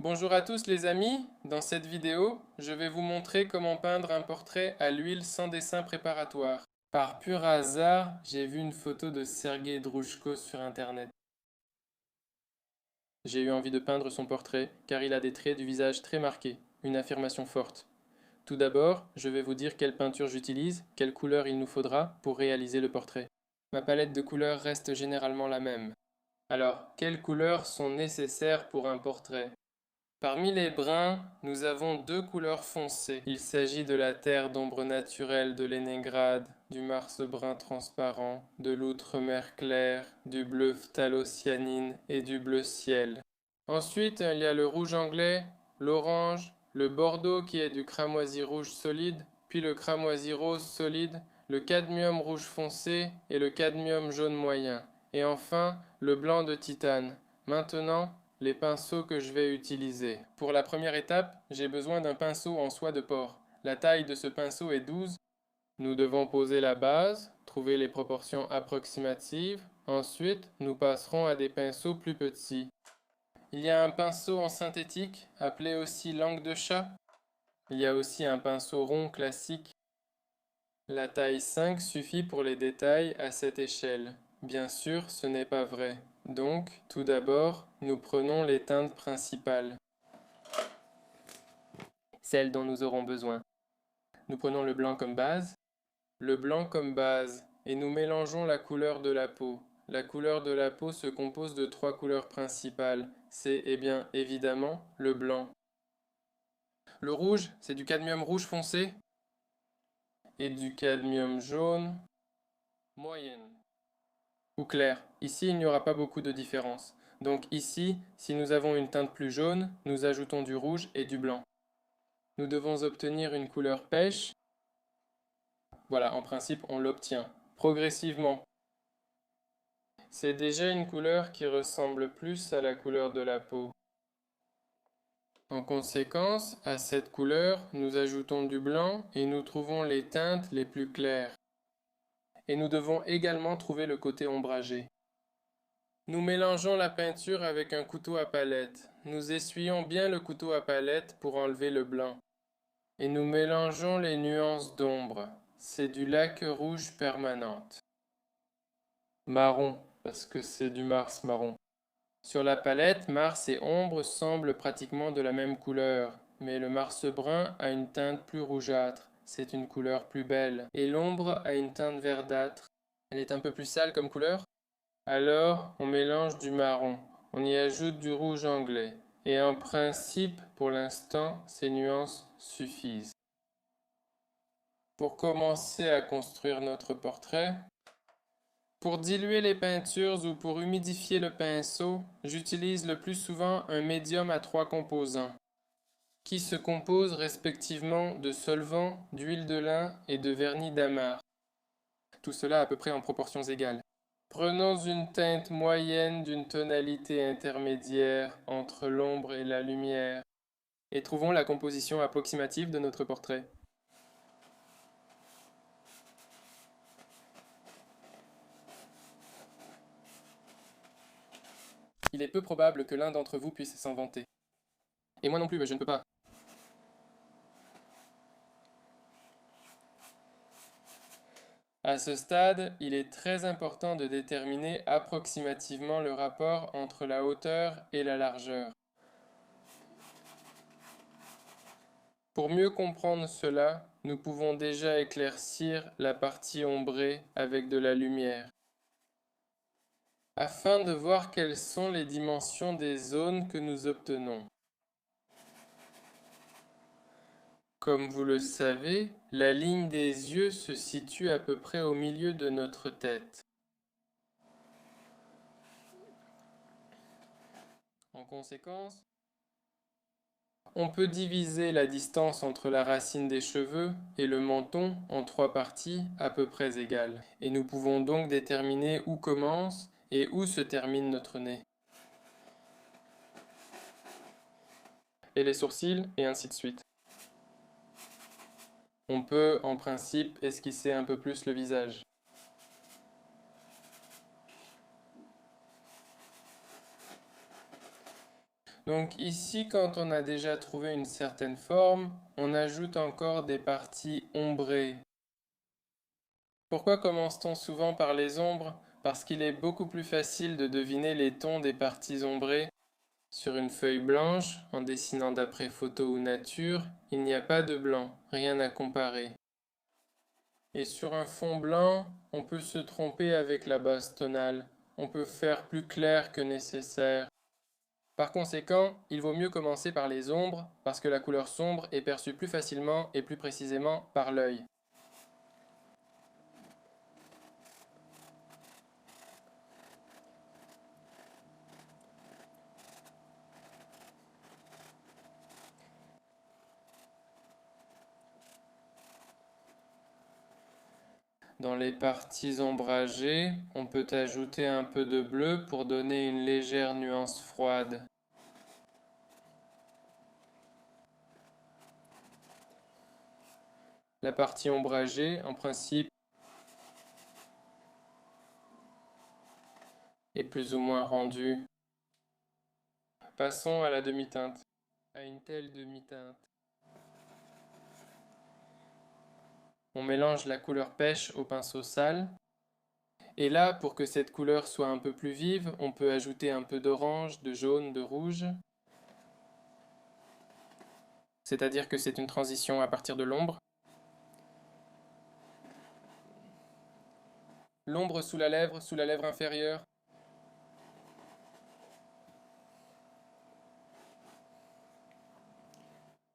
Bonjour à tous les amis, dans cette vidéo, je vais vous montrer comment peindre un portrait à l'huile sans dessin préparatoire. Par pur hasard, j'ai vu une photo de Sergei Drouchko sur internet. J'ai eu envie de peindre son portrait, car il a des traits du visage très marqués, une affirmation forte. Tout d'abord, je vais vous dire quelle peinture j'utilise, quelle couleur il nous faudra pour réaliser le portrait. Ma palette de couleurs reste généralement la même. Alors, quelles couleurs sont nécessaires pour un portrait? Parmi les bruns, nous avons deux couleurs foncées. Il s'agit de la terre d'ombre naturelle de Léningrad, du Mars brun transparent, de l'outre-mer clair, du bleu phthalocyanine et du bleu ciel. Ensuite, il y a le rouge anglais, l'orange, le bordeaux qui est du cramoisi rouge solide, puis le cramoisi rose solide, le cadmium rouge foncé et le cadmium jaune moyen. Et enfin, le blanc de titane. Maintenant, les pinceaux que je vais utiliser. Pour la première étape, j'ai besoin d'un pinceau en soie de porc. La taille de ce pinceau est 12. Nous devons poser la base, trouver les proportions approximatives. Ensuite, nous passerons à des pinceaux plus petits. Il y a un pinceau en synthétique, appelé aussi langue de chat. Il y a aussi un pinceau rond classique. La taille 5 suffit pour les détails à cette échelle. Bien sûr, ce n'est pas vrai. Donc, tout d'abord, nous prenons les teintes principales, celles dont nous aurons besoin. Nous prenons le blanc comme base, et nous mélangeons la couleur de la peau. La couleur de la peau se compose de trois couleurs principales. C'est, bien évidemment, le blanc. Le rouge, c'est du cadmium rouge foncé et du cadmium jaune moyenne ou clair. Ici, il n'y aura pas beaucoup de différence. Donc ici, si nous avons une teinte plus jaune, nous ajoutons du rouge et du blanc. Nous devons obtenir une couleur pêche. Voilà, en principe, on l'obtient progressivement. C'est déjà une couleur qui ressemble plus à la couleur de la peau. En conséquence, à cette couleur, nous ajoutons du blanc et nous trouvons les teintes les plus claires. Et nous devons également trouver le côté ombragé. Nous mélangeons la peinture avec un couteau à palette. Nous essuyons bien le couteau à palette pour enlever le blanc. Et nous mélangeons les nuances d'ombre. C'est du laque rouge permanente. Marron, parce que c'est du Mars marron. Sur la palette, Mars et ombre semblent pratiquement de la même couleur, mais le Mars brun a une teinte plus rougeâtre. C'est une couleur plus belle. Et l'ombre a une teinte verdâtre. Elle est un peu plus sale comme couleur. Alors, on mélange du marron. On y ajoute du rouge anglais. Et en principe, pour l'instant, ces nuances suffisent. Pour commencer à construire notre portrait, pour diluer les peintures ou pour humidifier le pinceau, j'utilise le plus souvent un médium à trois composants, qui se composent respectivement de solvant, d'huile de lin et de vernis d'amarre. Tout cela à peu près en proportions égales. Prenons une teinte moyenne d'une tonalité intermédiaire entre l'ombre et la lumière, et trouvons la composition approximative de notre portrait. Il est peu probable que l'un d'entre vous puisse s'en vanter. Et moi non plus, mais je ne peux pas. À ce stade, il est très important de déterminer approximativement le rapport entre la hauteur et la largeur. Pour mieux comprendre cela, nous pouvons déjà éclaircir la partie ombrée avec de la lumière, afin de voir quelles sont les dimensions des zones que nous obtenons. Comme vous le savez, la ligne des yeux se situe à peu près au milieu de notre tête. En conséquence, on peut diviser la distance entre la racine des cheveux et le menton en trois parties à peu près égales. Et nous pouvons donc déterminer où commence et où se termine notre nez. Et les sourcils, et ainsi de suite. On peut, en principe, esquisser un peu plus le visage. Donc ici, quand on a déjà trouvé une certaine forme, on ajoute encore des parties ombrées. Pourquoi commence-t-on souvent par les ombres? Parce qu'il est beaucoup plus facile de deviner les tons des parties ombrées. Sur une feuille blanche, en dessinant d'après photo ou nature, il n'y a pas de blanc, rien à comparer. Et sur un fond blanc, on peut se tromper avec la base tonale. On peut faire plus clair que nécessaire. Par conséquent, il vaut mieux commencer par les ombres, parce que la couleur sombre est perçue plus facilement et plus précisément par l'œil. Dans les parties ombragées, on peut ajouter un peu de bleu pour donner une légère nuance froide. La partie ombragée, en principe, est plus ou moins rendue. Passons à la demi-teinte. À une telle demi-teinte, on mélange la couleur pêche au pinceau sale. Et là, pour que cette couleur soit un peu plus vive, on peut ajouter un peu d'orange, de jaune, de rouge. C'est-à-dire que c'est une transition à partir de l'ombre. L'ombre sous la lèvre inférieure.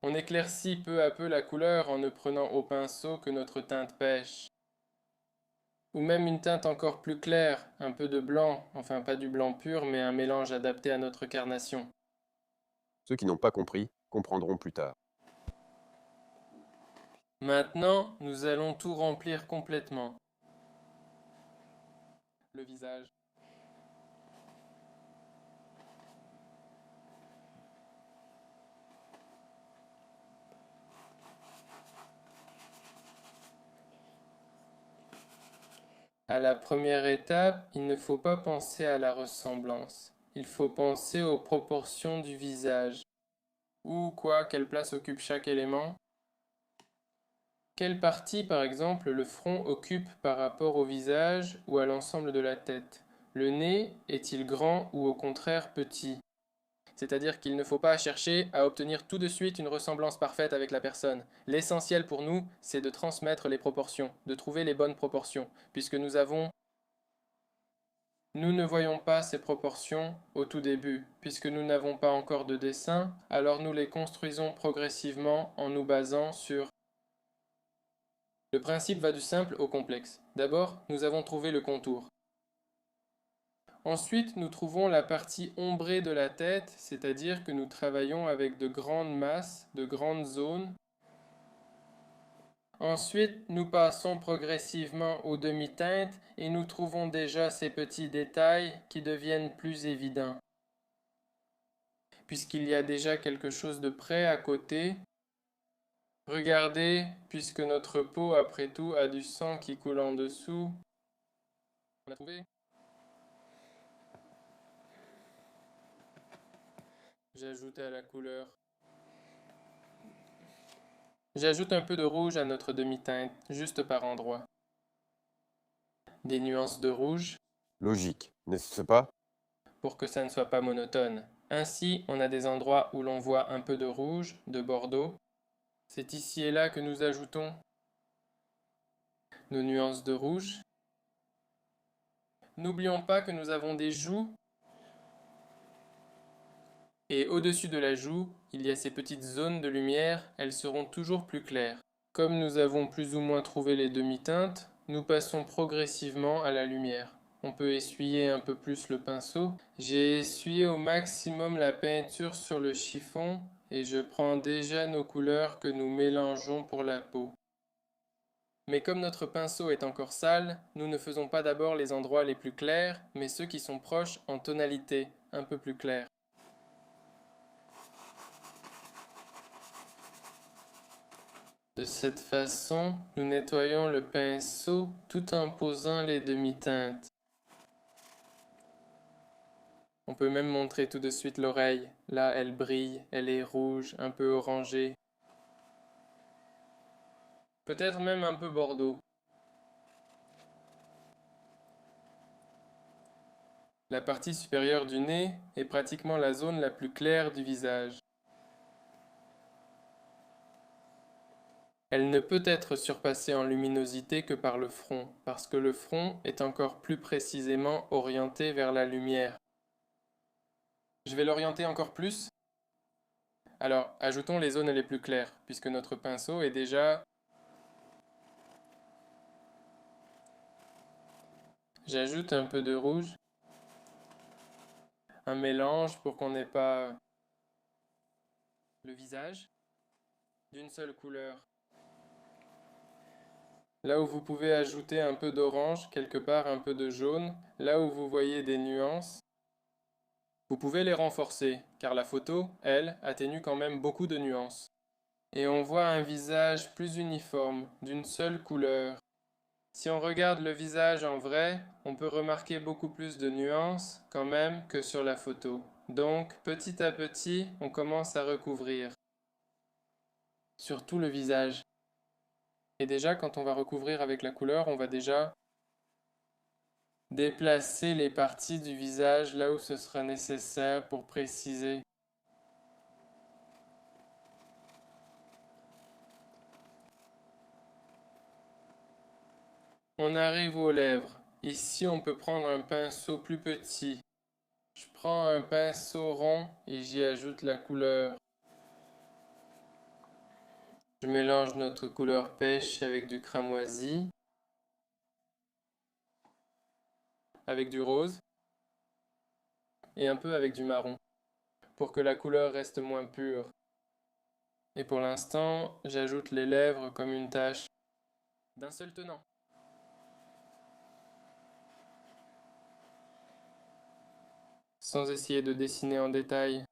On éclaircit peu à peu la couleur en ne prenant au pinceau que notre teinte pêche. Ou même une teinte encore plus claire, un peu de blanc, enfin pas du blanc pur, mais un mélange adapté à notre carnation. Ceux qui n'ont pas compris comprendront plus tard. Maintenant, nous allons tout remplir complètement. Le visage. À la première étape, il ne faut pas penser à la ressemblance. Il faut penser aux proportions du visage. Où, quoi, quelle place occupe chaque élément? Quelle partie, par exemple, le front occupe par rapport au visage ou à l'ensemble de la tête? Le nez est-il grand ou au contraire petit? C'est-à-dire qu'il ne faut pas chercher à obtenir tout de suite une ressemblance parfaite avec la personne. L'essentiel pour nous, c'est de transmettre les proportions, de trouver les bonnes proportions, puisque nous ne voyons pas ces proportions au tout début, puisque nous n'avons pas encore de dessin, alors nous les construisons progressivement en nous basant sur... Le principe va du simple au complexe. D'abord, nous avons trouvé le contour. Ensuite, nous trouvons la partie ombrée de la tête, c'est-à-dire que nous travaillons avec de grandes masses, de grandes zones. Ensuite, nous passons progressivement aux demi-teintes et nous trouvons déjà ces petits détails qui deviennent plus évidents. Puisqu'il y a déjà quelque chose de prêt à côté, regardez, puisque notre peau, après tout, a du sang qui coule en dessous. On a trouvé? J'ajoute à la couleur. J'ajoute un peu de rouge à notre demi-teinte, juste par endroits. Des nuances de rouge, Logique, n'est-ce pas? pour que ça ne soit pas monotone. Ainsi, on a des endroits où l'on voit un peu de rouge, de bordeaux. C'est ici et là que nous ajoutons nos nuances de rouge. N'oublions pas que nous avons des joues. Et au-dessus de la joue, il y a ces petites zones de lumière, elles seront toujours plus claires. Comme nous avons plus ou moins trouvé les demi-teintes, nous passons progressivement à la lumière. On peut essuyer un peu plus le pinceau. J'ai essuyé au maximum la peinture sur le chiffon et je prends déjà nos couleurs que nous mélangeons pour la peau. Mais comme notre pinceau est encore sale, nous ne faisons pas d'abord les endroits les plus clairs, mais ceux qui sont proches en tonalité, un peu plus clairs. De cette façon, nous nettoyons le pinceau tout en posant les demi-teintes. On peut même montrer tout de suite l'oreille. Là, elle brille, elle est rouge, un peu orangée. Peut-être même un peu bordeaux. La partie supérieure du nez est pratiquement la zone la plus claire du visage. Elle ne peut être surpassée en luminosité que par le front, parce que le front est encore plus précisément orienté vers la lumière. Je vais l'orienter encore plus. Alors, ajoutons les zones les plus claires, puisque notre pinceau est déjà... J'ajoute un peu de rouge, un mélange pour qu'on n'ait pas le visage d'une seule couleur. Là où vous pouvez ajouter un peu d'orange, quelque part un peu de jaune, là où vous voyez des nuances, vous pouvez les renforcer, car la photo, elle, atténue quand même beaucoup de nuances. Et on voit un visage plus uniforme, d'une seule couleur. Si on regarde le visage en vrai, on peut remarquer beaucoup plus de nuances quand même que sur la photo. Donc, petit à petit, on commence à recouvrir. Surtout le visage. Et déjà, quand on va recouvrir avec la couleur, on va déjà déplacer les parties du visage là où ce sera nécessaire pour préciser. On arrive aux lèvres. Ici, on peut prendre un pinceau plus petit. Je prends un pinceau rond et j'y ajoute la couleur. Je mélange notre couleur pêche avec du cramoisi, avec du rose et un peu avec du marron, pour que la couleur reste moins pure. Et pour l'instant, j'ajoute les lèvres comme une tache d'un seul tenant. Sans essayer de dessiner en détail.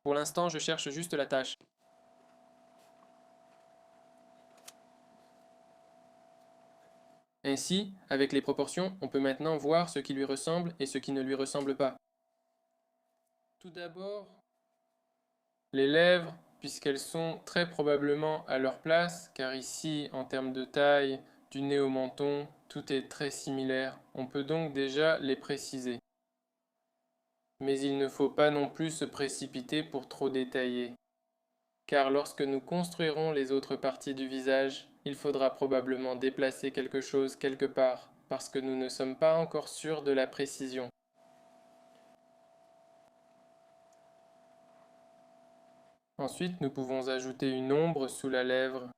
Pour l'instant, je cherche juste la tache. Ainsi, avec les proportions, on peut maintenant voir ce qui lui ressemble et ce qui ne lui ressemble pas. Tout d'abord, les lèvres, puisqu'elles sont très probablement à leur place, car ici, en termes de taille, du nez au menton, tout est très similaire. On peut donc déjà les préciser. Mais il ne faut pas non plus se précipiter pour trop détailler. Car lorsque nous construirons les autres parties du visage, il faudra probablement déplacer quelque chose quelque part, parce que nous ne sommes pas encore sûrs de la précision. Ensuite, nous pouvons ajouter une ombre sous la lèvre.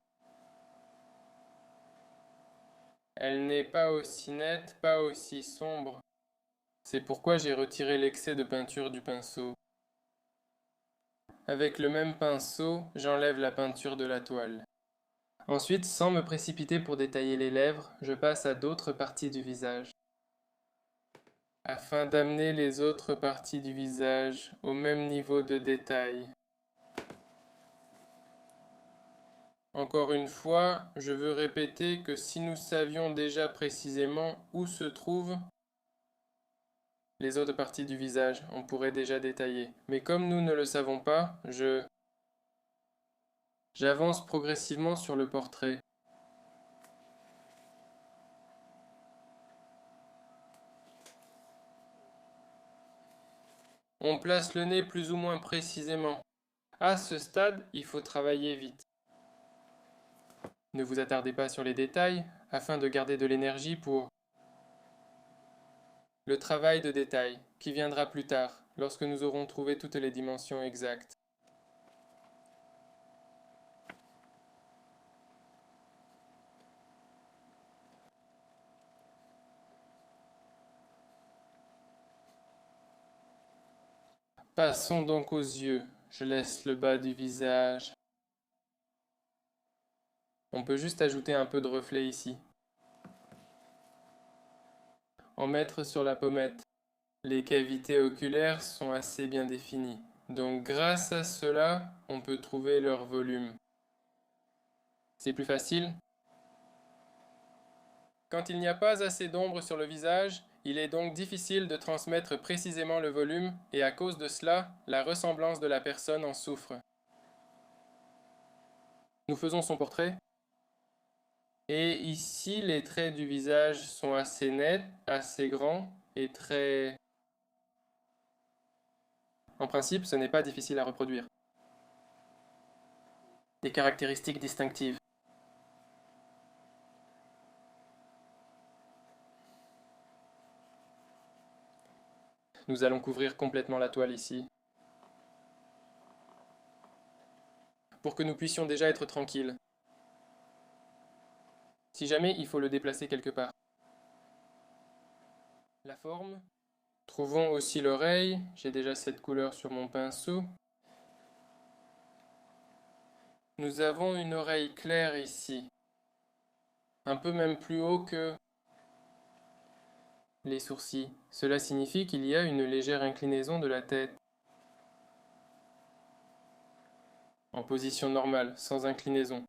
Elle n'est pas aussi nette, pas aussi sombre. C'est pourquoi j'ai retiré l'excès de peinture du pinceau. Avec le même pinceau, j'enlève la peinture de la toile. Ensuite, sans me précipiter pour détailler les lèvres, je passe à d'autres parties du visage. Afin d'amener les autres parties du visage au même niveau de détail. Encore une fois, je veux répéter que si nous savions déjà précisément où se trouvent les autres parties du visage, on pourrait déjà détailler. Mais comme nous ne le savons pas, j'avance progressivement sur le portrait. On place le nez plus ou moins précisément. À ce stade, il faut travailler vite. Ne vous attardez pas sur les détails, afin de garder de l'énergie pour le travail de détail, qui viendra plus tard, lorsque nous aurons trouvé toutes les dimensions exactes. Passons donc aux yeux. Je laisse le bas du visage. On peut juste ajouter un peu de reflet ici. En mettre sur la pommette. Les cavités oculaires sont assez bien définies. Donc grâce à cela, on peut trouver leur volume. C'est plus facile. Quand il n'y a pas assez d'ombre sur le visage, Il est donc difficile de transmettre précisément le volume et à cause de cela, la ressemblance de la personne en souffre. Nous faisons son portrait. Et ici, les traits du visage sont assez nets, assez grands et très... En principe, ce n'est pas difficile à reproduire. Des caractéristiques distinctives. Nous allons couvrir complètement la toile ici, pour que nous puissions déjà être tranquilles. Si jamais il faut le déplacer quelque part. La forme. Trouvons aussi l'oreille. J'ai déjà cette couleur sur mon pinceau. Nous avons une oreille claire ici. Un peu même plus haut que les sourcils. Cela signifie qu'il y a une légère inclinaison de la tête. En position normale, sans inclinaison.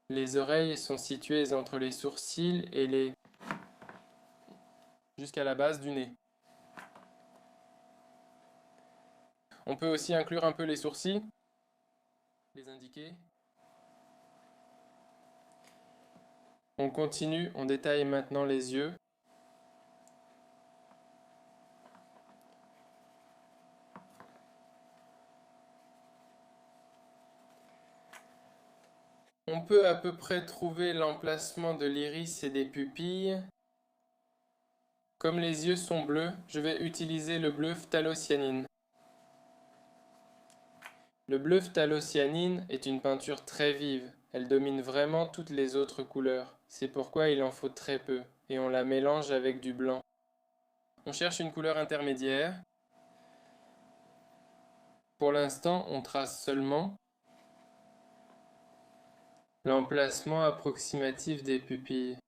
Les oreilles sont situées entre les sourcils et les... jusqu'à la base du nez. On peut aussi inclure un peu les sourcils, les indiquer. On continue, on détaille maintenant les yeux. On peut à peu près trouver l'emplacement de l'iris et des pupilles. Comme les yeux sont bleus, je vais utiliser le bleu phthalocyanine. Le bleu phthalocyanine est une peinture très vive. Elle domine vraiment toutes les autres couleurs. C'est pourquoi il en faut très peu, et on la mélange avec du blanc. On cherche une couleur intermédiaire. Pour l'instant, on trace seulement l'emplacement approximatif des pupilles.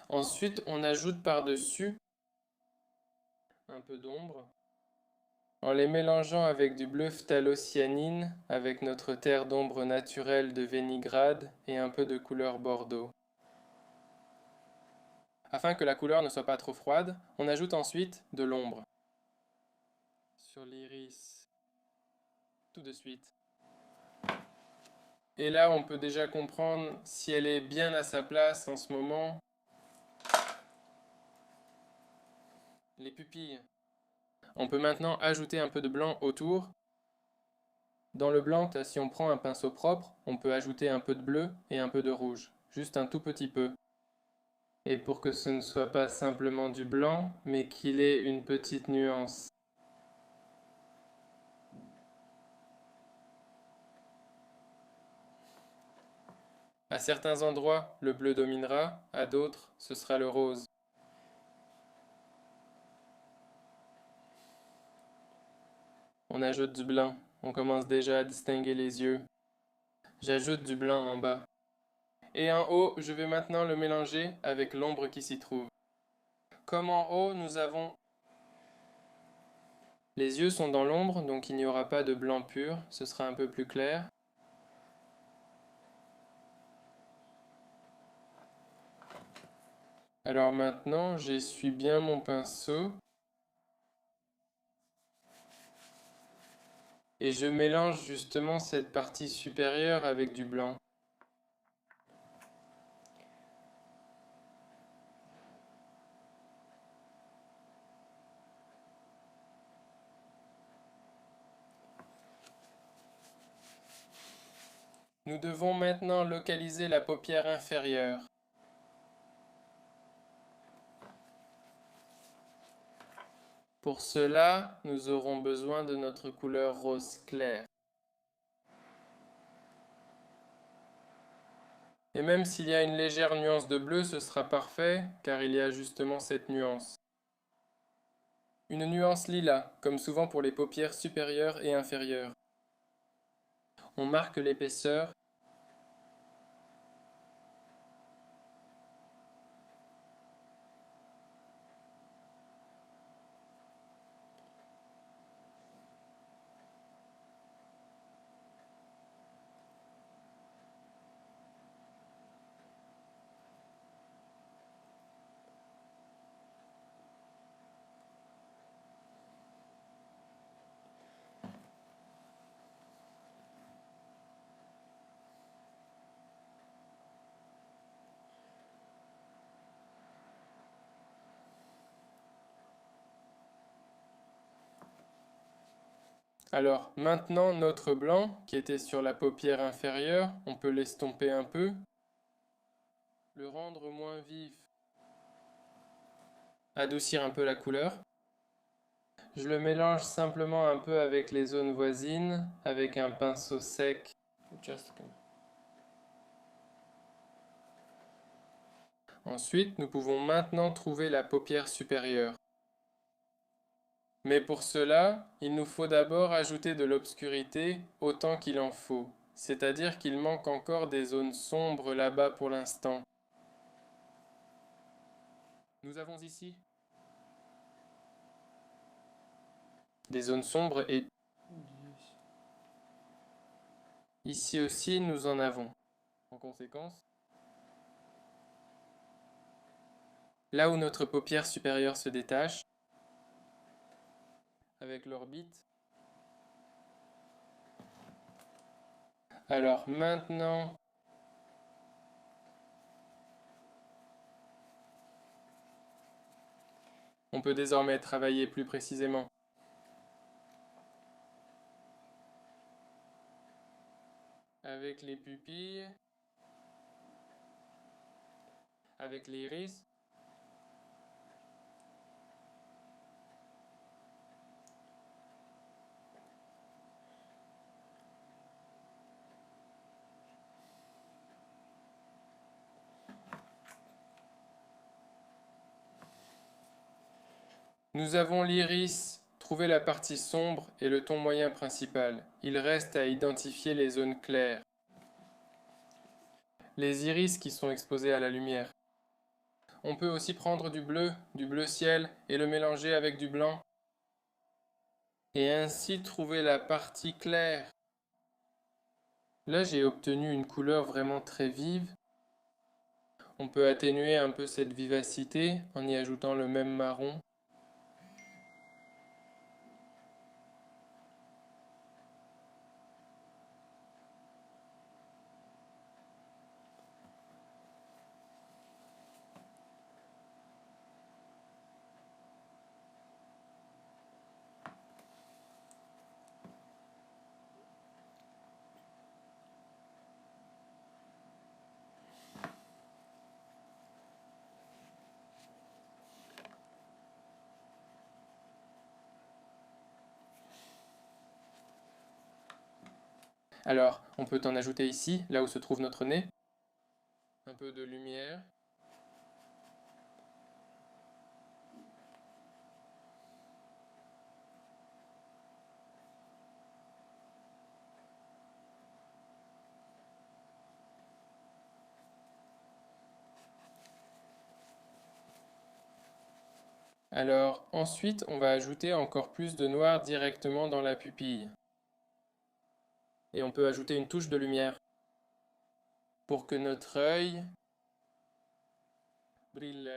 Ensuite, on ajoute par-dessus un peu d'ombre en les mélangeant avec du bleu phthalocyanine, avec notre terre d'ombre naturelle de Vénigrade et un peu de couleur bordeaux. Afin que la couleur ne soit pas trop froide, on ajoute ensuite de l'ombre sur l'iris tout de suite. Et là, on peut déjà comprendre si elle est bien à sa place en ce moment. Les pupilles. On peut maintenant ajouter un peu de blanc autour. Dans le blanc, si on prend un pinceau propre, on peut ajouter un peu de bleu et un peu de rouge, juste un tout petit peu. Et pour que ce ne soit pas simplement du blanc, mais qu'il ait une petite nuance. À certains endroits, le bleu dominera, à d'autres, ce sera le rose. On ajoute du blanc, on commence déjà à distinguer les yeux. J'ajoute du blanc en bas. Et en haut, je vais maintenant le mélanger avec l'ombre qui s'y trouve. Comme en haut, nous avons... Les yeux sont dans l'ombre, donc il n'y aura pas de blanc pur, ce sera un peu plus clair. Alors maintenant, j'essuie bien mon pinceau. Et je mélange justement cette partie supérieure avec du blanc. Nous devons maintenant localiser la paupière inférieure. Pour cela, nous aurons besoin de notre couleur rose clair. Et même s'il y a une légère nuance de bleu, ce sera parfait, car il y a justement cette nuance. Une nuance lilas, comme souvent pour les paupières supérieures et inférieures. On marque l'épaisseur. Alors, maintenant, notre blanc, qui était sur la paupière inférieure, on peut l'estomper un peu, le rendre moins vif, adoucir un peu la couleur. Je le mélange simplement un peu avec les zones voisines, avec un pinceau sec. Ensuite, nous pouvons maintenant trouver la paupière supérieure. Mais pour cela, il nous faut d'abord ajouter de l'obscurité autant qu'il en faut. C'est-à-dire qu'il manque encore des zones sombres là-bas pour l'instant. Nous avons ici des zones sombres et ici aussi nous en avons. En conséquence, là où notre paupière supérieure se détache, avec l'orbite. Alors maintenant, on peut désormais travailler plus précisément. Avec les pupilles, avec l'iris. Nous avons l'iris, trouvé la partie sombre et le ton moyen principal. Il reste à identifier les zones claires. Les iris qui sont exposés à la lumière. On peut aussi prendre du bleu ciel, et le mélanger avec du blanc. Et ainsi trouver la partie claire. Là, j'ai obtenu une couleur vraiment très vive. On peut atténuer un peu cette vivacité en y ajoutant le même marron. Alors, on peut en ajouter ici, là où se trouve notre nez. Un peu de lumière. Alors, ensuite, on va ajouter encore plus de noir directement dans la pupille. Et on peut ajouter une touche de lumière pour que notre œil brille.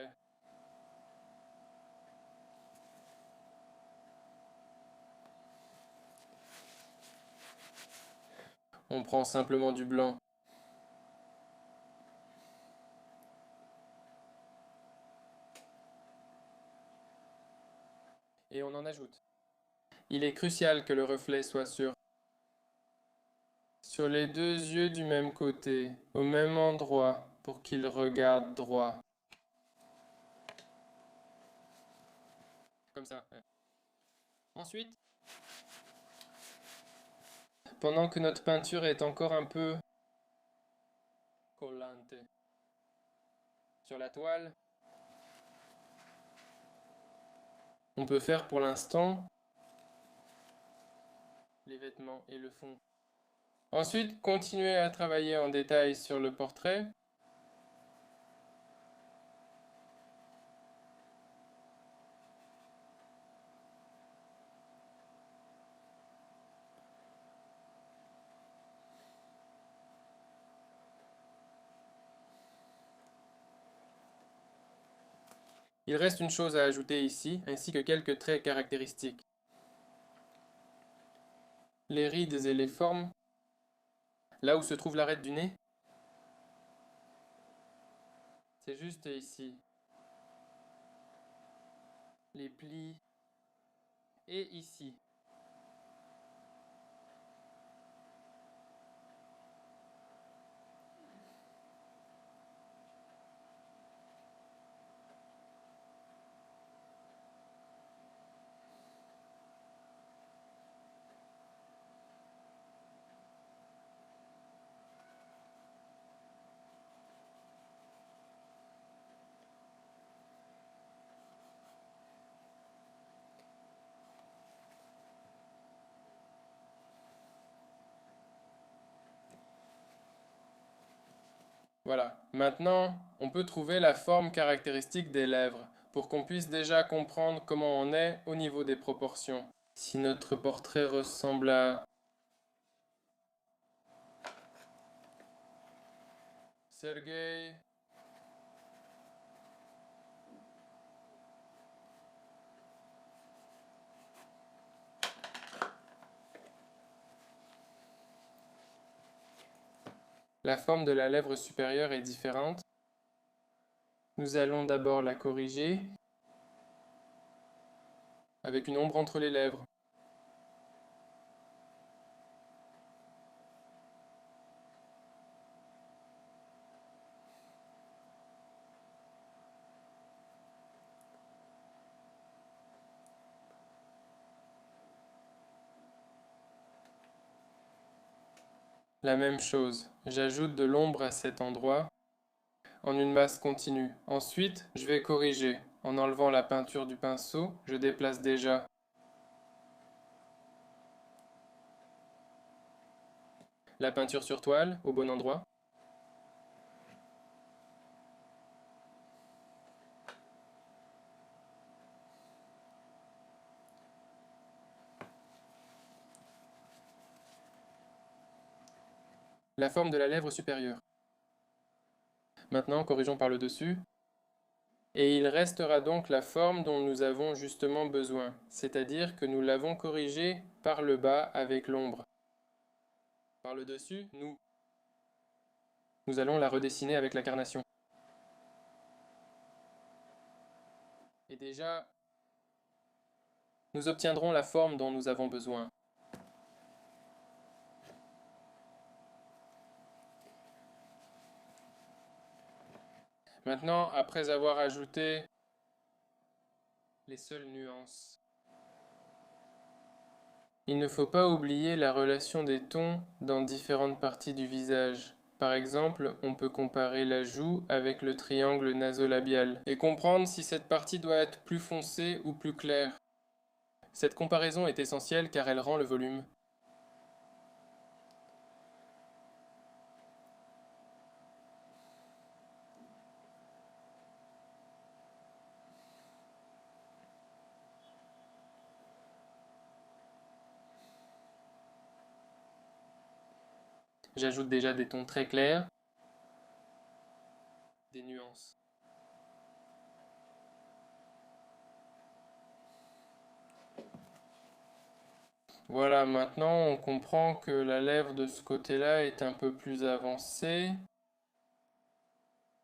On prend simplement du blanc. Et on en ajoute. Il est crucial que le reflet soit sur les deux yeux du même côté, au même endroit, pour qu'ils regardent droit. Comme ça. Ouais. Ensuite, pendant que notre peinture est encore un peu collante sur la toile, on peut faire pour l'instant les vêtements et le fond. Ensuite, continuer à travailler en détail sur le portrait. Il reste une chose à ajouter ici, ainsi que quelques traits caractéristiques. Les rides et les formes, là où se trouve l'arête du nez, c'est juste ici. Les plis, et ici. Voilà. Maintenant, on peut trouver la forme caractéristique des lèvres pour qu'on puisse déjà comprendre comment on est au niveau des proportions. Si notre portrait ressemble à Sergei, la forme de la lèvre supérieure est différente. Nous allons d'abord la corriger avec une ombre entre les lèvres. La même chose, j'ajoute de l'ombre à cet endroit en une masse continue. Ensuite, je vais corriger. En enlevant la peinture du pinceau, je déplace déjà la peinture sur toile au bon endroit. La forme de la lèvre supérieure. Maintenant, corrigeons par le dessus. Et il restera donc la forme dont nous avons justement besoin, c'est-à-dire que nous l'avons corrigée par le bas avec l'ombre. Par le dessus, nous allons la redessiner avec la carnation. Et déjà, nous obtiendrons la forme dont nous avons besoin. Maintenant, après avoir ajouté les seules nuances, il ne faut pas oublier la relation des tons dans différentes parties du visage. Par exemple, on peut comparer la joue avec le triangle nasolabial et comprendre si cette partie doit être plus foncée ou plus claire. Cette comparaison est essentielle car elle rend le volume. J'ajoute déjà des tons très clairs, des nuances. Voilà, maintenant on comprend que la lèvre de ce côté-là est un peu plus avancée.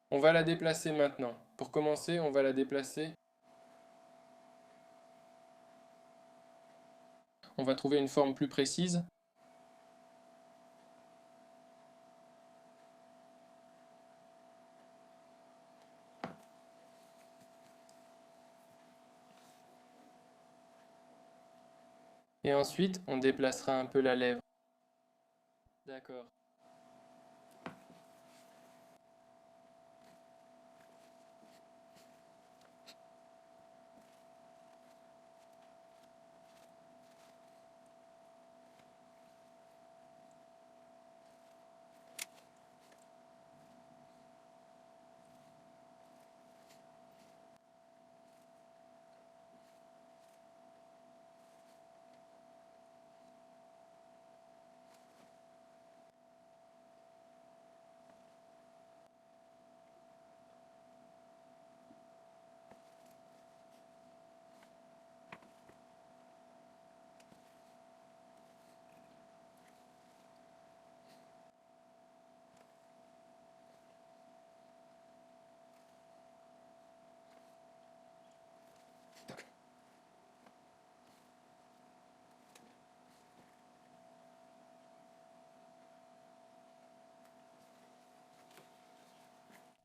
On va la déplacer maintenant. Pour commencer, on va la déplacer. On va trouver une forme plus précise. Et ensuite, on déplacera un peu la lèvre. D'accord.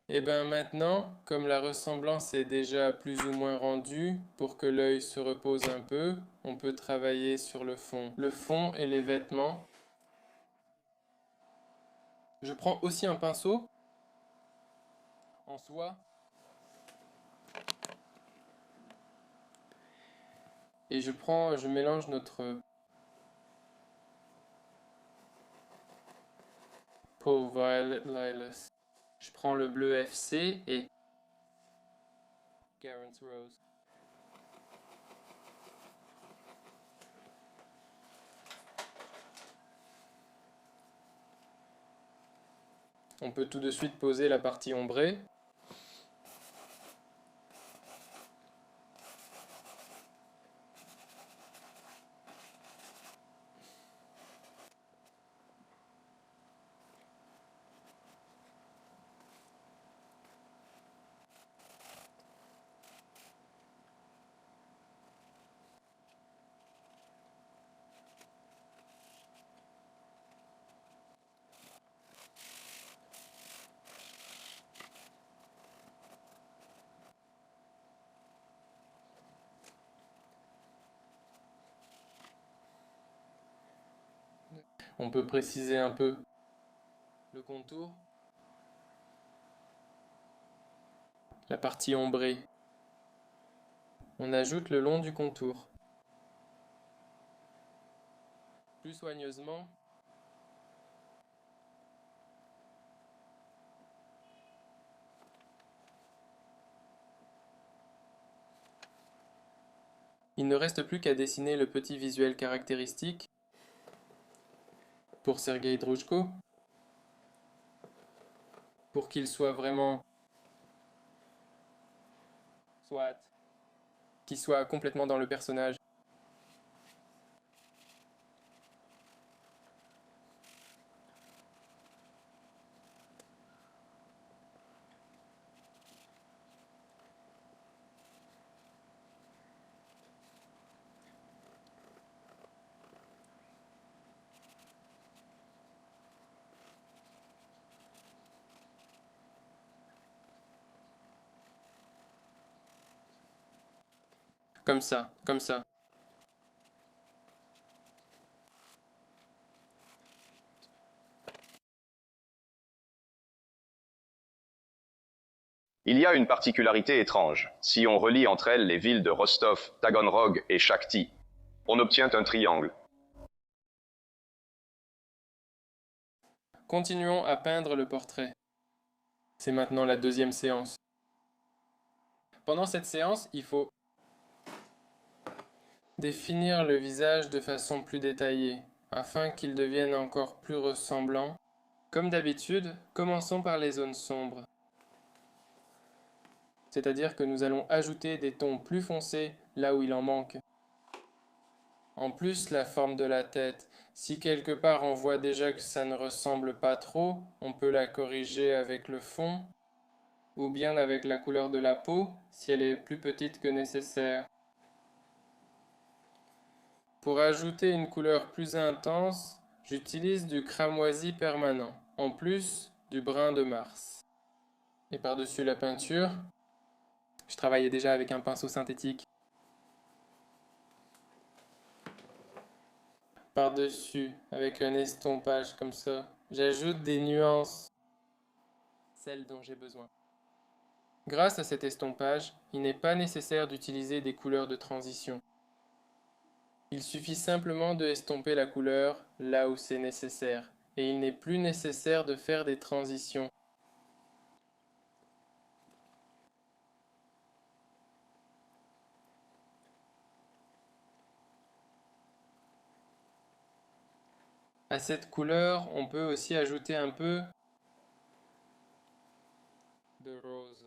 Et bien maintenant, comme la ressemblance est déjà plus ou moins rendue, pour que l'œil se repose un peu, on peut travailler sur le fond. Le fond et les vêtements. Je prends aussi un pinceau en soie et je mélange notre peau Violet Lilas. Je prends le bleu FC et Garance Rose. On peut tout de suite poser la partie ombrée. On peut préciser un peu le contour. La partie ombrée. On ajoute le long du contour. Plus soigneusement. Il ne reste plus qu'à dessiner le petit visuel caractéristique pour Sergueï Droujko, pour qu'il soit vraiment qu'il soit complètement dans le personnage. Comme ça, comme ça. Il y a une particularité étrange. Si on relie entre elles les villes de Rostov, Taganrog et Shakhty, on obtient un triangle. Continuons à peindre le portrait. C'est maintenant la deuxième séance. Pendant cette séance, il faut définir le visage de façon plus détaillée, afin qu'il devienne encore plus ressemblant. Comme d'habitude, commençons par les zones sombres. C'est-à-dire que nous allons ajouter des tons plus foncés là où il en manque. En plus, la forme de la tête. Si quelque part on voit déjà que ça ne ressemble pas trop, on peut la corriger avec le fond, ou bien avec la couleur de la peau, si elle est plus petite que nécessaire. Pour ajouter une couleur plus intense, j'utilise du cramoisi permanent, en plus du brun de Mars. Et par-dessus la peinture, je travaillais déjà avec un pinceau synthétique. Par-dessus, avec un estompage comme ça, j'ajoute des nuances, celles dont j'ai besoin. Grâce à cet estompage, il n'est pas nécessaire d'utiliser des couleurs de transition. Il suffit simplement de estomper la couleur là où c'est nécessaire, et il n'est plus nécessaire de faire des transitions. À cette couleur, on peut aussi ajouter un peu de rose.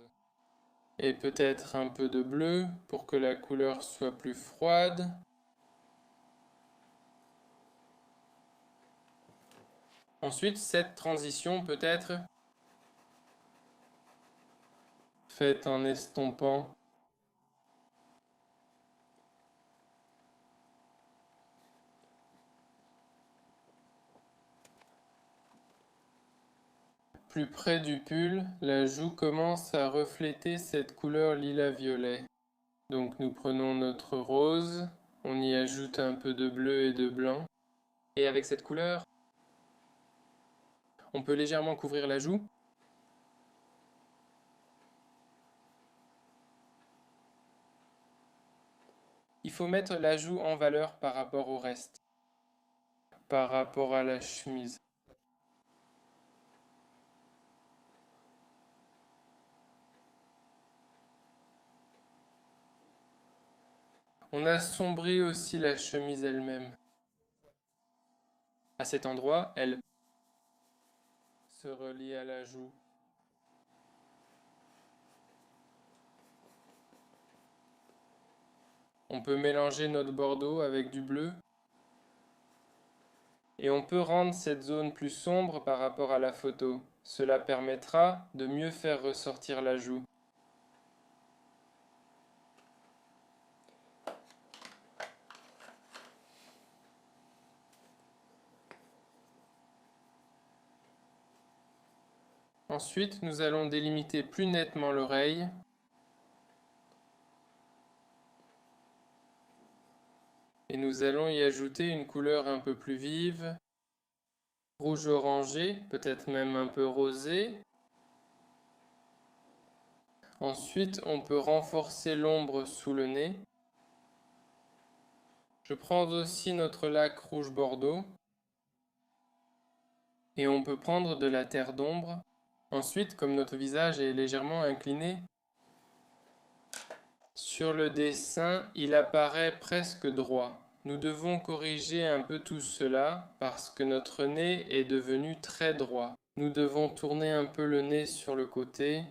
Et peut-être un peu de bleu pour que la couleur soit plus froide. Ensuite, cette transition peut être faite en estompant plus près du pull, la joue commence à refléter cette couleur lilas-violet. Donc nous prenons notre rose, on y ajoute un peu de bleu et de blanc. Et avec cette couleur, on peut légèrement couvrir la joue. Il faut mettre la joue en valeur par rapport au reste, par rapport à la chemise. On assombrit aussi la chemise elle-même. À cet endroit, elle se relie à la joue. On peut mélanger notre bordeaux avec du bleu. Et on peut rendre cette zone plus sombre par rapport à la photo. Cela permettra de mieux faire ressortir la joue. Ensuite, nous allons délimiter plus nettement l'oreille. Et nous allons y ajouter une couleur un peu plus vive, rouge orangé, peut-être même un peu rosé. Ensuite, on peut renforcer l'ombre sous le nez. Je prends aussi notre lac rouge bordeaux. Et on peut prendre de la terre d'ombre. Ensuite, comme notre visage est légèrement incliné, sur le dessin, il apparaît presque droit. Nous devons corriger un peu tout cela parce que notre nez est devenu très droit. Nous devons tourner un peu le nez sur le côté.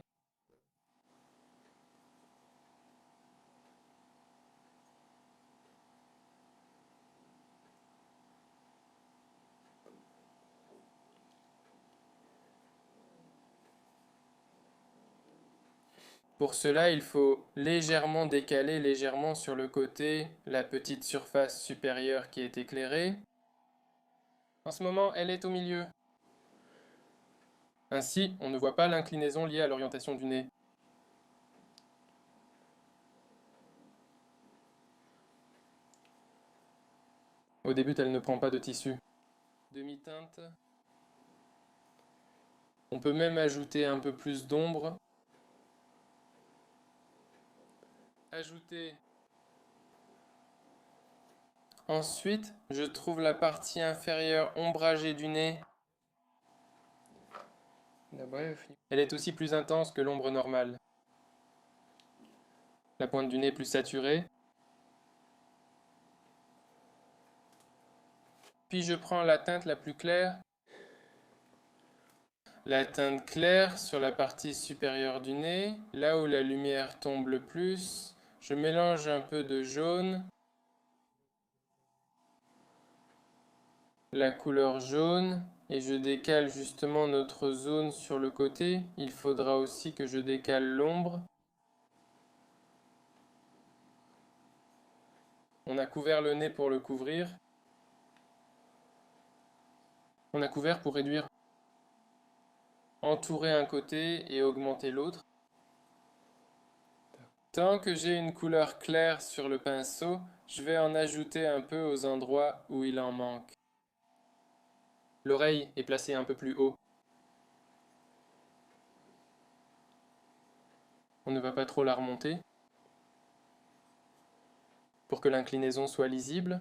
Pour cela, il faut légèrement décaler légèrement sur le côté la petite surface supérieure qui est éclairée. En ce moment, elle est au milieu. Ainsi, on ne voit pas l'inclinaison liée à l'orientation du nez. Au début, elle ne prend pas de tissu. Demi-teinte. On peut même ajouter un peu plus d'ombre. Ajouter. Ensuite, je trouve la partie inférieure ombragée du nez. Elle est aussi plus intense que l'ombre normale. La pointe du nez plus saturée. Puis je prends la teinte la plus claire. La teinte claire sur la partie supérieure du nez, là où la lumière tombe le plus. Je mélange un peu de jaune. La couleur jaune. Et je décale justement notre zone sur le côté. Il faudra aussi que je décale l'ombre. On a couvert le nez pour le couvrir. On a couvert pour réduire. Entourer un côté et augmenter l'autre. Tant que j'ai une couleur claire sur le pinceau, je vais en ajouter un peu aux endroits où il en manque. L'oreille est placée un peu plus haut. On ne va pas trop la remonter. Pour que l'inclinaison soit lisible.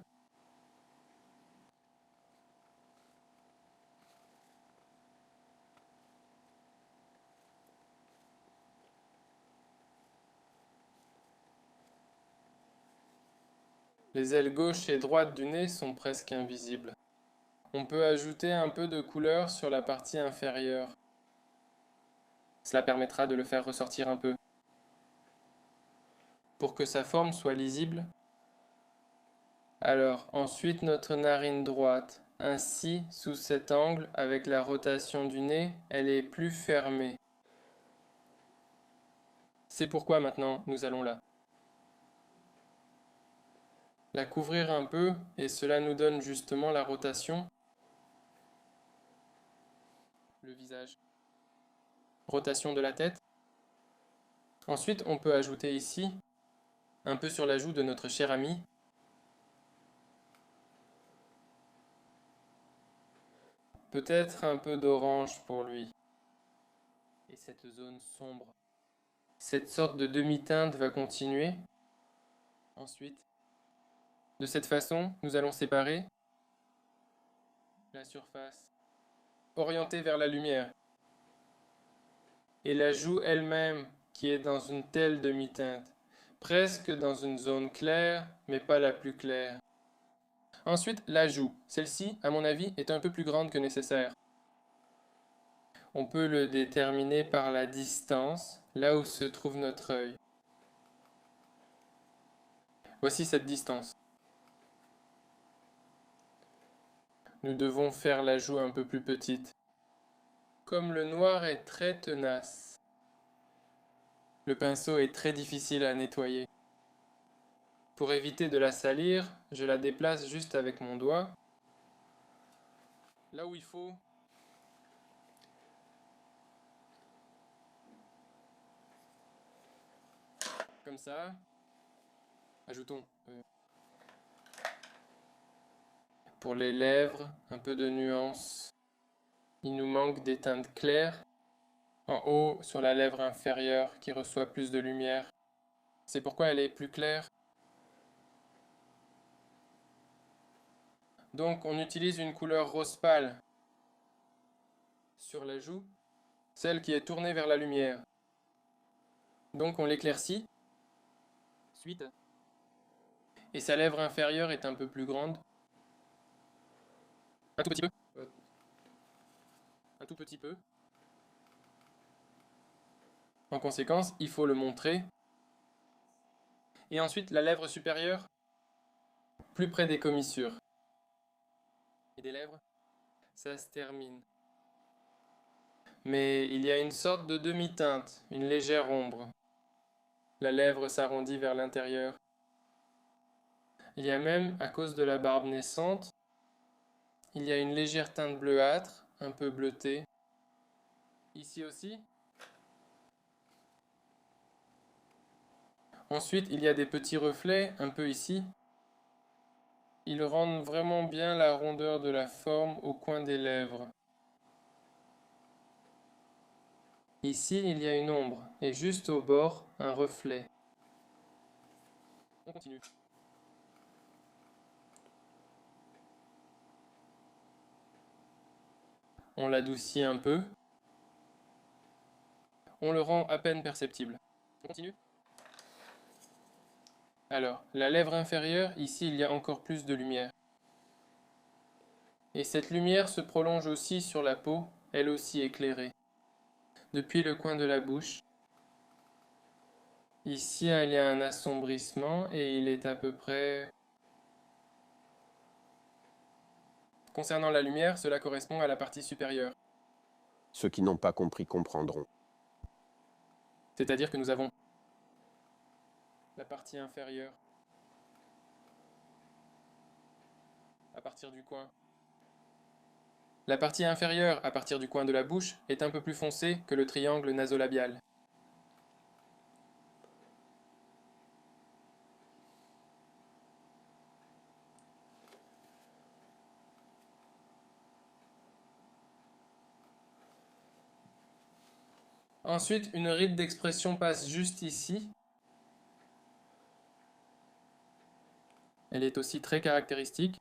Les ailes gauche et droite du nez sont presque invisibles. On peut ajouter un peu de couleur sur la partie inférieure. Cela permettra de le faire ressortir un peu. Pour que sa forme soit lisible. Alors, ensuite notre narine droite. Ainsi, sous cet angle, avec la rotation du nez, elle est plus fermée. C'est pourquoi maintenant nous allons là. La couvrir un peu, et cela nous donne justement la rotation. Le visage. Rotation de la tête. Ensuite, on peut ajouter ici, un peu sur la joue de notre cher ami, peut-être un peu d'orange pour lui. Et cette zone sombre. Cette sorte de demi-teinte va continuer. Ensuite, de cette façon, nous allons séparer la surface orientée vers la lumière et la joue elle-même qui est dans une telle demi-teinte. presque dans une zone claire, mais pas la plus claire. Ensuite, la joue. Celle-ci, à mon avis, est un peu plus grande que nécessaire. On peut le déterminer par la distance, là où se trouve notre œil. Voici cette distance. Nous devons faire la joue un peu plus petite. Comme le noir est très tenace, le pinceau est très difficile à nettoyer. Pour éviter de la salir, je la déplace juste avec mon doigt, là où il faut. Comme ça. Ajoutons. Pour les lèvres, un peu de nuance. Il nous manque des teintes claires. En haut, sur la lèvre inférieure, qui reçoit plus de lumière. C'est pourquoi elle est plus claire. Donc on utilise une couleur rose pâle sur la joue, celle qui est tournée vers la lumière. Donc on l'éclaircit. Suite. Et sa lèvre inférieure est un peu plus grande. Un tout petit peu. Un tout petit peu. En conséquence, il faut le montrer. Et ensuite, la lèvre supérieure, plus près des commissures. Et des lèvres, ça se termine. Mais il y a une sorte de demi-teinte, une légère ombre. La lèvre s'arrondit vers l'intérieur. Il y a même, à cause de la barbe naissante, il y a une légère teinte bleuâtre, un peu bleutée. Ici aussi. Ensuite, il y a des petits reflets, un peu ici. Ils rendent vraiment bien la rondeur de la forme au coin des lèvres. Ici, il y a une ombre, et juste au bord, un reflet. On continue. On l'adoucit un peu. On le rend à peine perceptible. On continue. Alors, la lèvre inférieure, ici il y a encore plus de lumière. Et cette lumière se prolonge aussi sur la peau, elle aussi éclairée. Depuis le coin de la bouche. Ici il y a un assombrissement et il est à peu près... Concernant la lumière, cela correspond à la partie supérieure. Ceux qui n'ont pas compris comprendront. C'est-à-dire que nous avons la partie inférieure à partir du coin. La partie inférieure à partir du coin de la bouche est un peu plus foncée que le triangle nasolabial. Ensuite, une ride d'expression passe juste ici. Elle est aussi très caractéristique.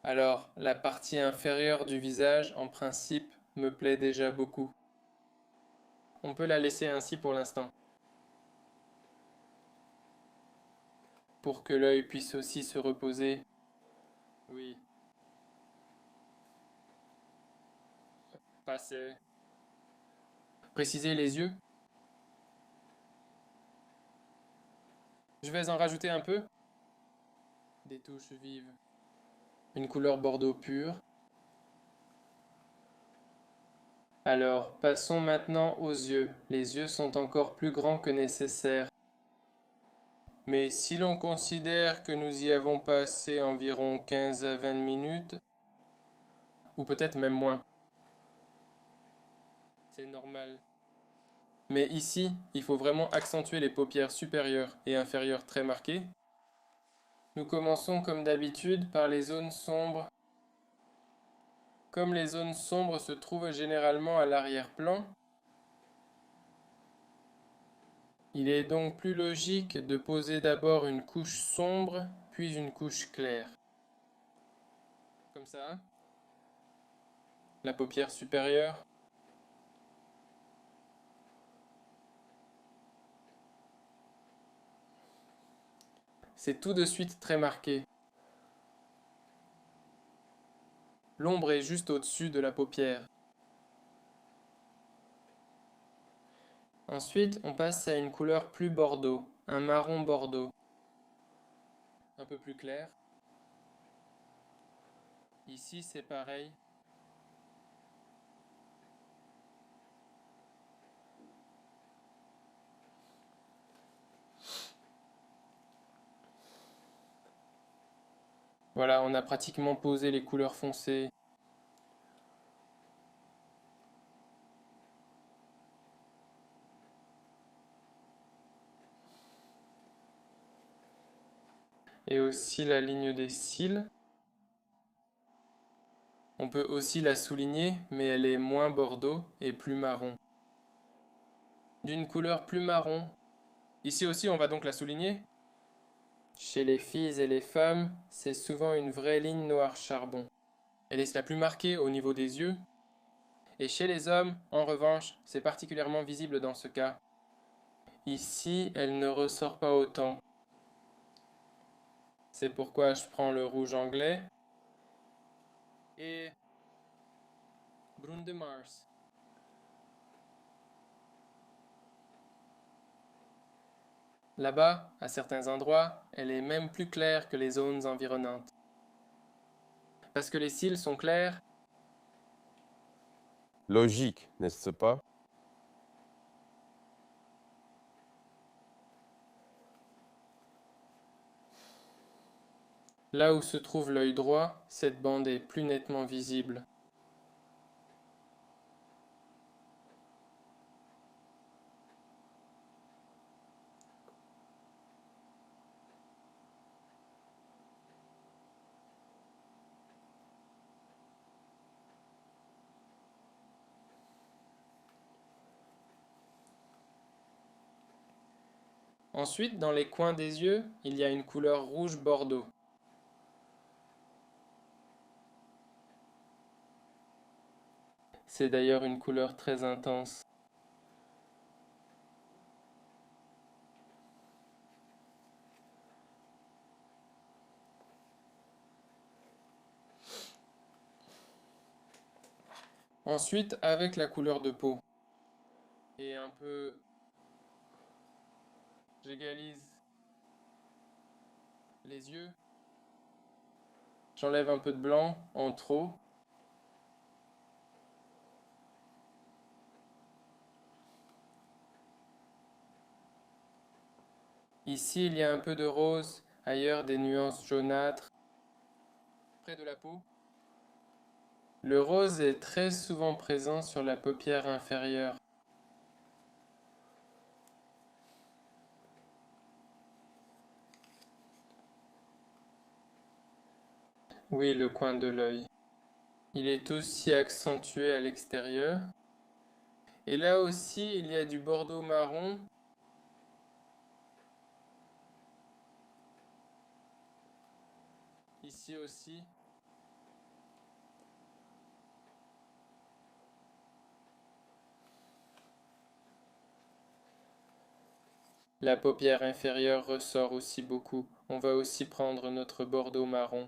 Alors, la partie inférieure du visage, en principe, me plaît déjà beaucoup. On peut la laisser ainsi pour l'instant. Pour que l'œil puisse aussi se reposer. Oui. Passer. Préciser les yeux. Je vais en rajouter un peu. Des touches vives. Une couleur bordeaux pur. Alors, passons maintenant aux yeux. Les yeux sont encore plus grands que nécessaire. Mais si l'on considère que nous y avons passé environ 15 à 20 minutes, ou peut-être même moins, c'est normal. Mais ici, il faut vraiment accentuer les paupières supérieures et inférieures très marquées. Nous commençons comme d'habitude par les zones sombres. Comme les zones sombres se trouvent généralement à l'arrière-plan, il est donc plus logique de poser d'abord une couche sombre, puis une couche claire. Comme ça. La paupière supérieure. c'est tout de suite très marqué. L'ombre est juste au-dessus de la paupière. Ensuite, on passe à une couleur plus bordeaux, un marron bordeaux. Un peu plus clair. Ici, c'est pareil. Voilà, on a pratiquement posé les couleurs foncées. Et aussi la ligne des cils. On peut aussi la souligner, mais elle est moins bordeaux et plus marron. D'une couleur plus marron. Ici aussi, on va donc la souligner. Chez les filles et les femmes, c'est souvent une vraie ligne noire charbon. Elle est la plus marquée au niveau des yeux. Et chez les hommes, en revanche, c'est particulièrement visible dans ce cas. Ici, elle ne ressort pas autant. C'est pourquoi je prends le rouge anglais et Brune de Mars. Là-bas, à certains endroits, elle est même plus claire que les zones environnantes. Parce que les cils sont clairs, Logique, n'est-ce pas? là où se trouve l'œil droit, cette bande est plus nettement visible. Ensuite, dans les coins des yeux, il y a une couleur rouge bordeaux. C'est d'ailleurs une couleur très intense. Ensuite, avec la couleur de peau. Et un peu... J'égalise les yeux. J'enlève un peu de blanc en trop. Ici, il y a un peu de rose, ailleurs des nuances jaunâtres. Près de la peau. Le rose est très souvent présent sur la paupière inférieure. Oui, le coin de l'œil. Il est aussi accentué à l'extérieur. Et là aussi, il y a du bordeaux marron. Ici aussi. La paupière inférieure ressort aussi beaucoup. On va aussi prendre notre bordeaux marron.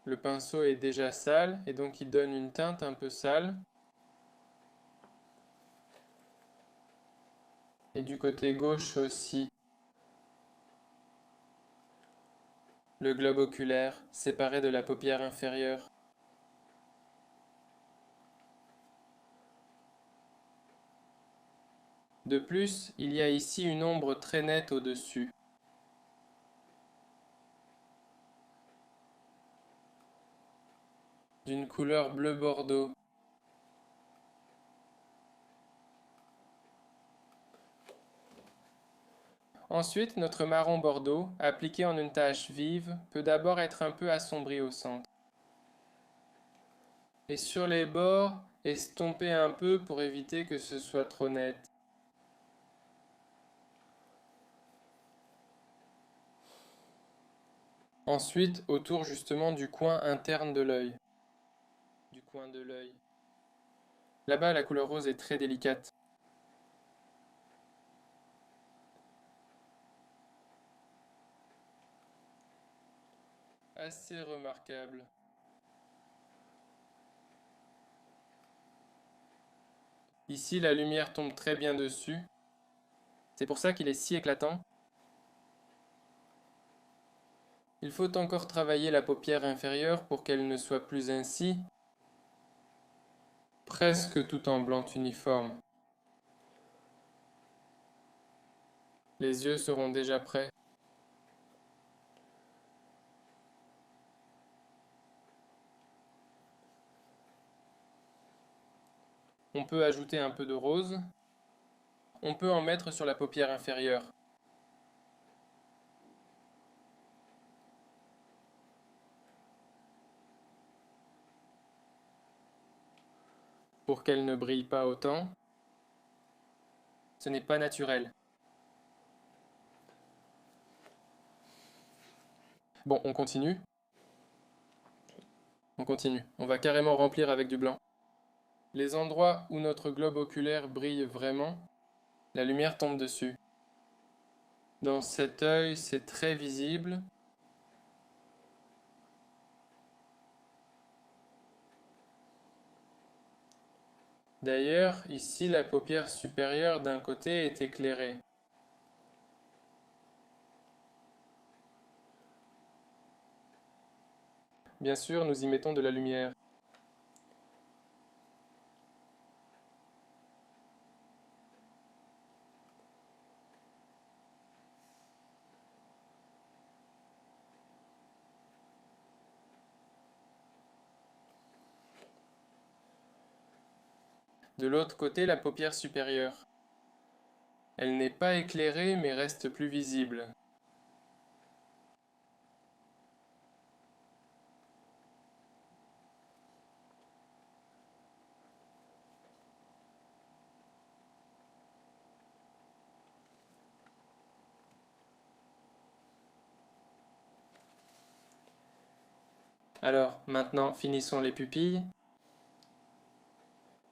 Le pinceau est déjà sale et donc il donne une teinte un peu sale. Et du côté gauche aussi. Le globe oculaire, séparé de la paupière inférieure. De plus, il y a ici une ombre très nette au-dessus. D'une couleur bleu bordeaux. Ensuite, notre marron bordeaux, appliqué en une tache vive, peut d'abord être un peu assombri au centre. Et sur les bords, estomper un peu pour éviter que ce soit trop net. Ensuite, autour justement du coin interne de l'œil. Du coin de l'œil. Là-bas, la couleur rose est très délicate. assez remarquable. Ici, la lumière tombe très bien dessus. C'est pour ça qu'il est si éclatant. Il faut encore travailler la paupière inférieure pour qu'elle ne soit plus ainsi, presque tout en blanc uniforme. Les yeux seront déjà prêts. On peut ajouter un peu de rose. On peut en mettre sur la paupière inférieure. Pour qu'elle ne brille pas autant. Ce n'est pas naturel. Bon, on continue. On continue. On va carrément remplir avec du blanc. Les endroits où notre globe oculaire brille vraiment, la lumière tombe dessus. Dans cet œil, c'est très visible. D'ailleurs, ici, la paupière supérieure d'un côté est éclairée. Bien sûr, nous y mettons de la lumière. De l'autre côté, la paupière supérieure. Elle n'est pas éclairée mais reste plus visible. Alors, maintenant, finissons les pupilles.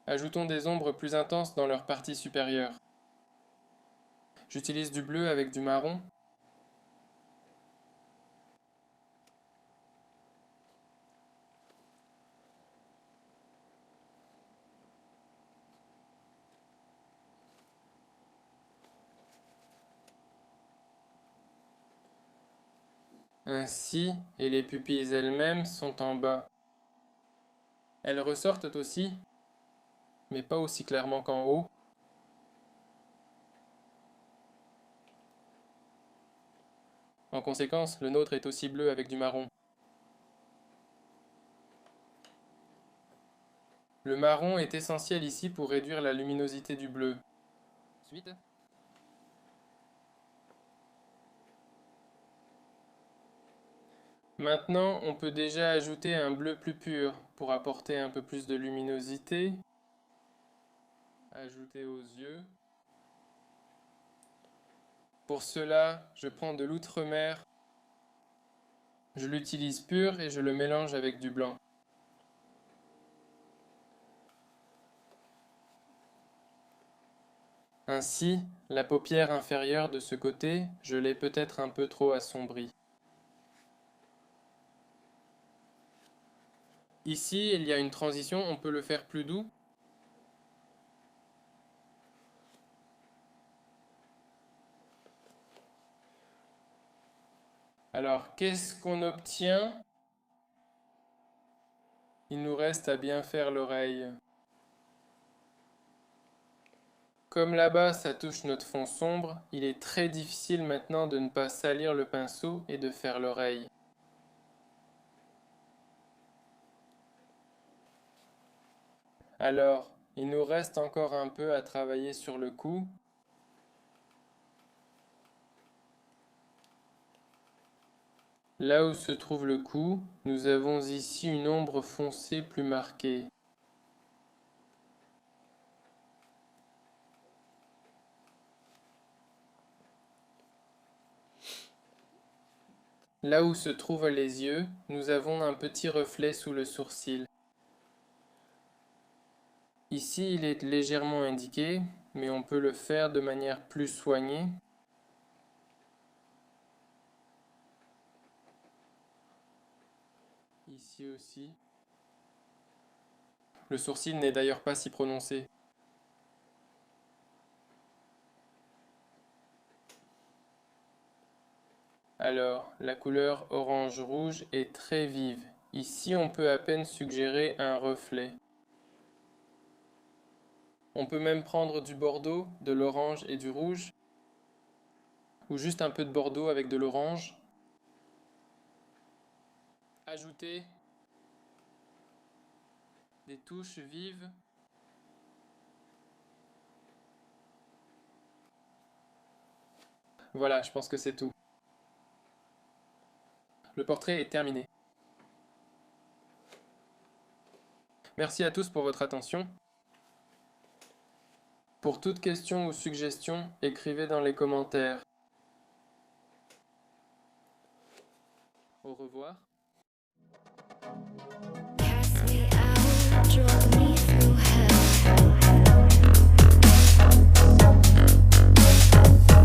Ajoutons des ombres plus intenses dans leur partie supérieure. J'utilise du bleu avec du marron. Ainsi, et les pupilles elles-mêmes sont en bas. Elles ressortent aussi, mais pas aussi clairement qu'en haut. En conséquence, le nôtre est aussi bleu avec du marron. Le marron est essentiel ici pour réduire la luminosité du bleu. Suite. Maintenant, on peut déjà ajouter un bleu plus pur pour apporter un peu plus de luminosité. Ajouter aux yeux. Pour cela, je prends de l'outremer. Je l'utilise pur et je le mélange avec du blanc. Ainsi, la paupière inférieure de ce côté, je l'ai peut-être un peu trop assombrie. Ici, il y a une transition, on peut le faire plus doux. Alors, qu'est-ce qu'on obtient? Il nous reste à bien faire l'oreille. Comme là-bas, ça touche notre fond sombre, il est très difficile maintenant de ne pas salir le pinceau et de faire l'oreille. Alors, il nous reste encore un peu à travailler sur le cou. Là où se trouve le cou, nous avons ici une ombre foncée plus marquée. Là où se trouvent les yeux, nous avons un petit reflet sous le sourcil. Ici, il est légèrement indiqué, mais on peut le faire de manière plus soignée. Ici aussi. Le sourcil n'est d'ailleurs pas si prononcé. Alors, la couleur orange-rouge est très vive. Ici, on peut à peine suggérer un reflet. On peut même prendre du bordeaux, de l'orange et du rouge, ou juste un peu de bordeaux avec de l'orange. Ajouter des touches vives. Voilà, je pense que c'est tout. Le portrait est terminé. Merci à tous pour votre attention. Pour toute question ou suggestion, écrivez dans les commentaires. Au revoir. Cast me out, drug me through hell.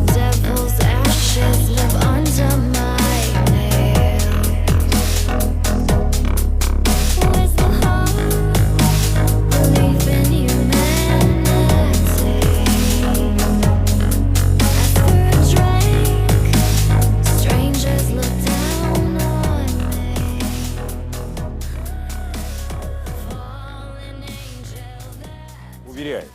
Devil's ashes live under my nails. Where's the hope? Belief in humanity. After a drink, strangers look down on me. Fallen angel that Uvilliers,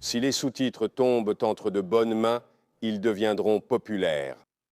si les sous-titres tombent entre de bonnes mains, ils deviendront populaires.